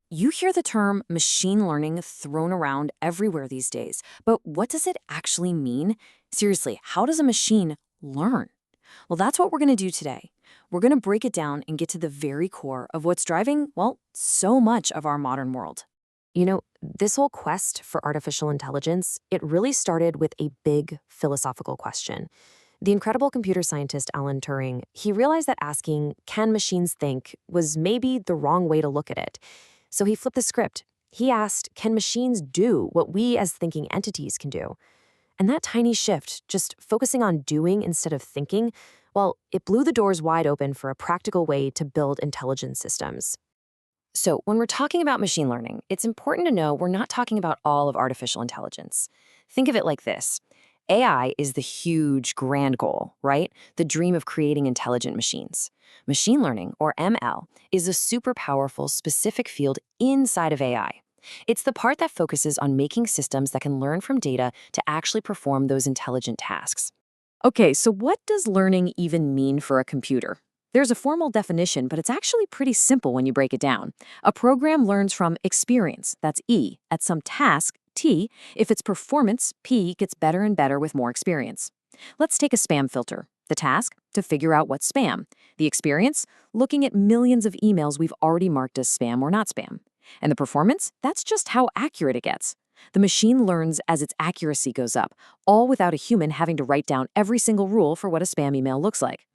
You hear the term machine learning thrown around everywhere these days, but what does it actually mean? Seriously, how does a machine learn? Well, that's what we're going to do today. We're going to break it down and get to the very core of what's driving, well, so much of our modern world. This whole quest for artificial intelligence, it really started with a big philosophical question. The incredible computer scientist Alan Turing, he realized that asking, can machines think, was maybe the wrong way to look at it. So he flipped the script. He asked, can machines do what we as thinking entities can do? And that tiny shift, just focusing on doing instead of thinking, well, it blew the doors wide open for a practical way to build intelligent systems. So, when we're talking about machine learning, it's important to know we're not talking about all of artificial intelligence. Think of it like this. AI is the huge, grand goal, right? The dream of creating intelligent machines. Machine learning, or ML, is a super powerful, specific field inside of AI. It's the part that focuses on making systems that can learn from data to actually perform those intelligent tasks. Okay, so what does learning even mean for a computer? There's a formal definition, but it's actually pretty simple when you break it down. A program learns from experience, that's E, at some task, T, if its performance, P, gets better and better with more experience. Let's take a spam filter. The task, to figure out what's spam. The experience, looking at millions of emails we've already marked as spam or not spam. And the performance, that's just how accurate it gets. The machine learns as its accuracy goes up, all without a human having to write down every single rule for what a spam email looks like.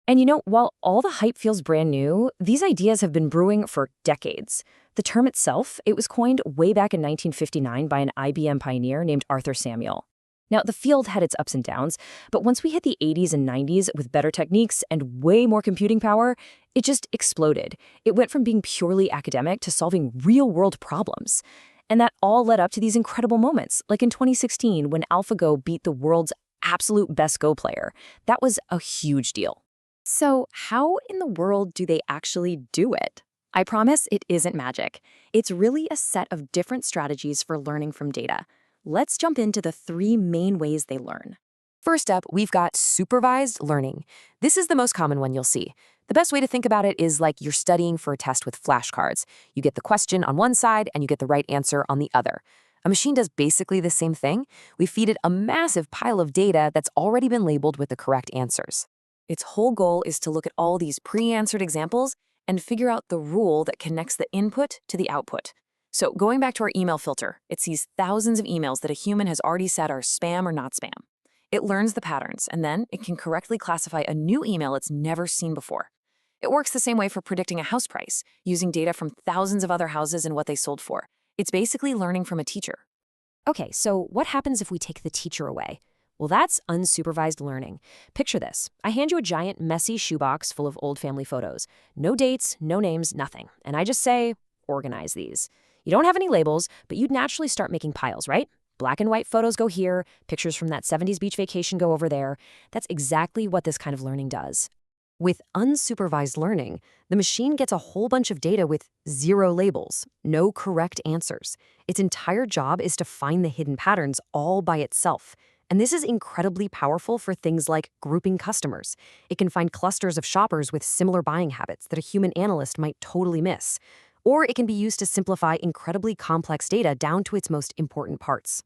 And while all the hype feels brand new, these ideas have been brewing for decades. The term itself, it was coined way back in 1959 by an IBM pioneer named Arthur Samuel. Now, the field had its ups and downs, but once we hit the 80s and 90s with better techniques and way more computing power, it just exploded. It went from being purely academic to solving real-world problems. And that all led up to these incredible moments, like in 2016 when AlphaGo beat the world's absolute best Go player. That was a huge deal. So how in the world do they actually do it? I promise it isn't magic. It's really a set of different strategies for learning from data. Let's jump into the three main ways they learn. First up, we've got supervised learning. This is the most common one you'll see. The best way to think about it is like you're studying for a test with flashcards. You get the question on one side and you get the right answer on the other. A machine does basically the same thing. We feed it a massive pile of data that's already been labeled with the correct answers. Its whole goal is to look at all these pre-answered examples and figure out the rule that connects the input to the output. So going back to our email filter, it sees thousands of emails that a human has already said are spam or not spam. It learns the patterns, and then it can correctly classify a new email it's never seen before. It works the same way for predicting a house price, using data from thousands of other houses and what they sold for. It's basically learning from a teacher. Okay, so what happens if we take the teacher away? Well, that's unsupervised learning. Picture this. I hand you a giant, messy shoebox full of old family photos. No dates, no names, nothing. And I just say, organize these. You don't have any labels, but you'd naturally start making piles, right? Black and white photos go here, pictures from that 70s beach vacation go over there. That's exactly what this kind of learning does. With unsupervised learning, the machine gets a whole bunch of data with zero labels, no correct answers. Its entire job is to find the hidden patterns all by itself. And this is incredibly powerful for things like grouping customers. It can find clusters of shoppers with similar buying habits that a human analyst might totally miss. Or it can be used to simplify incredibly complex data down to its most important parts.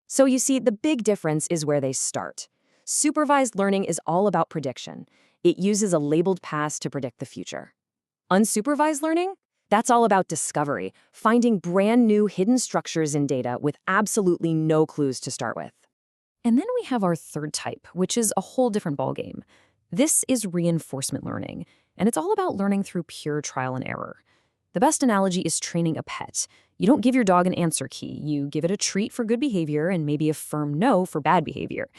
So you see, the big difference is where they start. Supervised learning is all about prediction. It uses a labeled past to predict the future. Unsupervised learning? That's all about discovery, finding brand new hidden structures in data with absolutely no clues to start with. And then we have our third type, which is a whole different ballgame. This is reinforcement learning, and it's all about learning through pure trial and error. The best analogy is training a pet. You don't give your dog an answer key. You give it a treat for good behavior and maybe a firm no for bad behavior.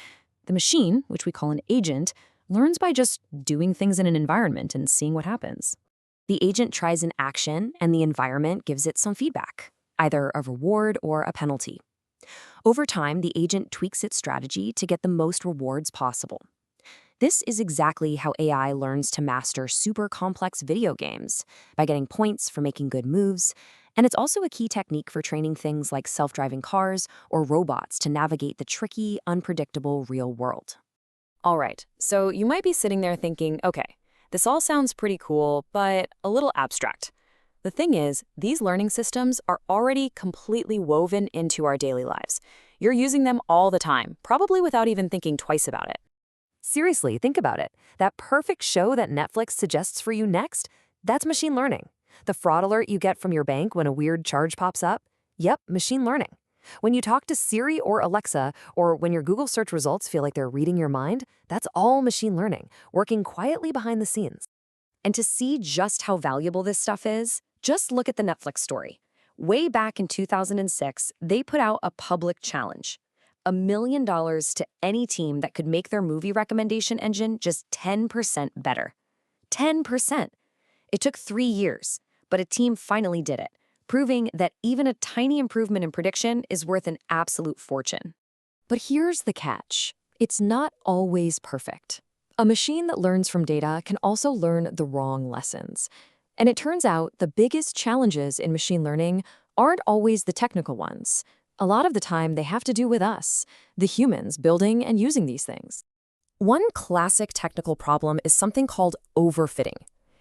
The machine, which we call an agent, learns by just doing things in an environment and seeing what happens. The agent tries an action, and the environment gives it some feedback, either a reward or a penalty. Over time, the agent tweaks its strategy to get the most rewards possible. This is exactly how AI learns to master super complex video games, by getting points for making good moves, and it's also a key technique for training things like self-driving cars or robots to navigate the tricky, unpredictable real world. All right, so you might be sitting there thinking, okay, this all sounds pretty cool, but a little abstract. The thing is, these learning systems are already completely woven into our daily lives. You're using them all the time, probably without even thinking twice about it. Seriously, think about it. That perfect show that Netflix suggests for you next, that's machine learning. The fraud alert you get from your bank when a weird charge pops up? Yep, machine learning. When you talk to Siri or Alexa, or when your Google search results feel like they're reading your mind, that's all machine learning, working quietly behind the scenes. And to see just how valuable this stuff is, just look at the Netflix story. Way back in 2006, they put out a public challenge. $1 million to any team that could make their movie recommendation engine just 10% better. 10%. It took 3 years, but a team finally did it, proving that even a tiny improvement in prediction is worth an absolute fortune. But here's the catch. It's not always perfect. A machine that learns from data can also learn the wrong lessons. And it turns out the biggest challenges in machine learning aren't always the technical ones. A lot of the time, they have to do with us, the humans building and using these things. One classic technical problem is something called overfitting.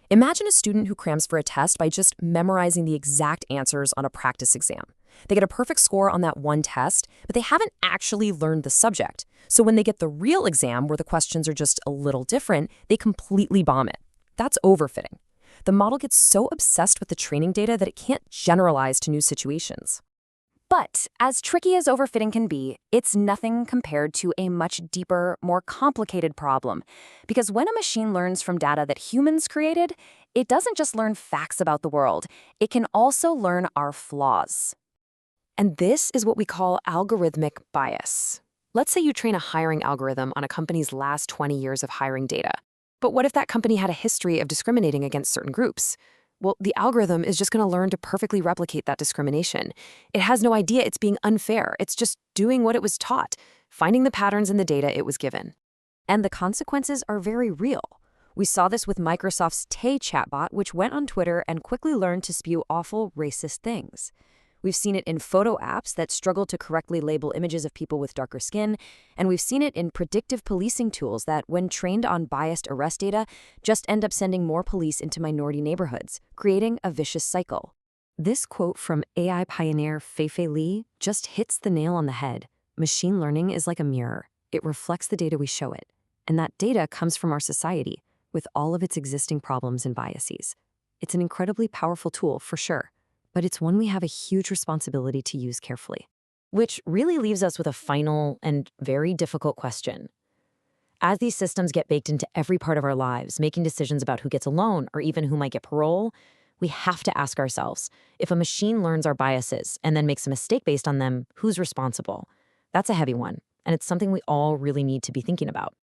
Imagine a student who crams for a test by just memorizing the exact answers on a practice exam. They get a perfect score on that one test, but they haven't actually learned the subject. So when they get the real exam where the questions are just a little different, they completely bomb it. That's overfitting. The model gets so obsessed with the training data that it can't generalize to new situations. But as tricky as overfitting can be, it's nothing compared to a much deeper, more complicated problem. Because when a machine learns from data that humans created, it doesn't just learn facts about the world, it can also learn our flaws. And this is what we call algorithmic bias. Let's say you train a hiring algorithm on a company's last 20 years of hiring data. But what if that company had a history of discriminating against certain groups? Well, the algorithm is just going to learn to perfectly replicate that discrimination. It has no idea it's being unfair. It's just doing what it was taught, finding the patterns in the data it was given. And the consequences are very real. We saw this with Microsoft's Tay chatbot, which went on Twitter and quickly learned to spew awful, racist things. We've seen it in photo apps that struggle to correctly label images of people with darker skin, and we've seen it in predictive policing tools that, when trained on biased arrest data, just end up sending more police into minority neighborhoods, creating a vicious cycle. This quote from AI pioneer Fei-Fei Li just hits the nail on the head. Machine learning is like a mirror. It reflects the data we show it, and that data comes from our society, with all of its existing problems and biases. It's an incredibly powerful tool, for sure. But it's one we have a huge responsibility to use carefully. Which really leaves us with a final and very difficult question. As these systems get baked into every part of our lives, making decisions about who gets a loan or even who might get parole, we have to ask ourselves, if a machine learns our biases and then makes a mistake based on them, who's responsible? That's a heavy one, and it's something we all really need to be thinking about.